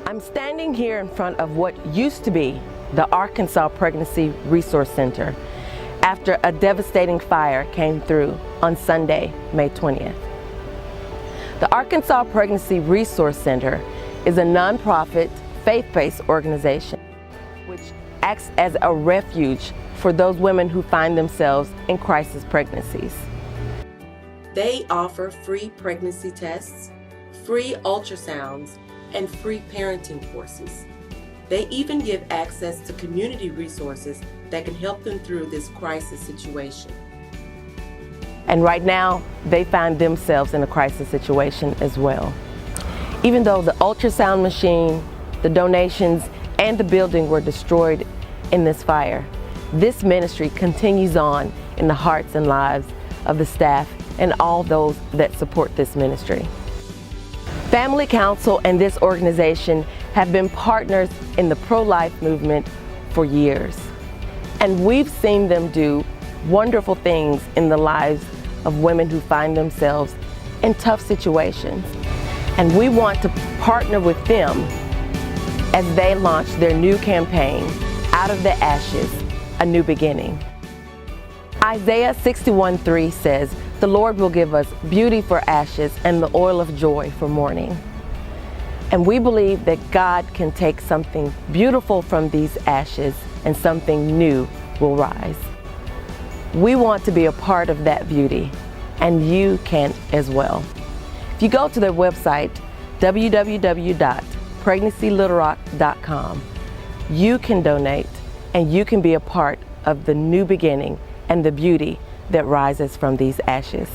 I'm standing here in front of what used to be the Arkansas Pregnancy Resource Center after a devastating fire came through on Sunday, May 20th. The Arkansas Pregnancy Resource Center is a nonprofit, faith-based organization which acts as a refuge for those women who find themselves in crisis pregnancies. They offer free pregnancy tests, free ultrasounds, and free parenting courses. They even give access to community resources that can help them through this crisis situation. And right now, they find themselves in a crisis situation as well. Even though the ultrasound machine, the donations, and the building were destroyed in this fire, this ministry continues on in the hearts and lives of the staff and all those that support this ministry. Family Council and this organization have been partners in the pro-life movement for years. And we've seen them do wonderful things in the lives of women who find themselves in tough situations. And we want to partner with them as they launch their new campaign, Out of the Ashes, a New Beginning. Isaiah 61:3 says, "The Lord will give us beauty for ashes and the oil of joy for mourning." And we believe that God can take something beautiful from these ashes and something new will rise. We want to be a part of that beauty, and you can as well. If you go to their website, www.pregnancylittlerock.com, you can donate and you can be a part of the new beginning and the beauty that rises from these ashes.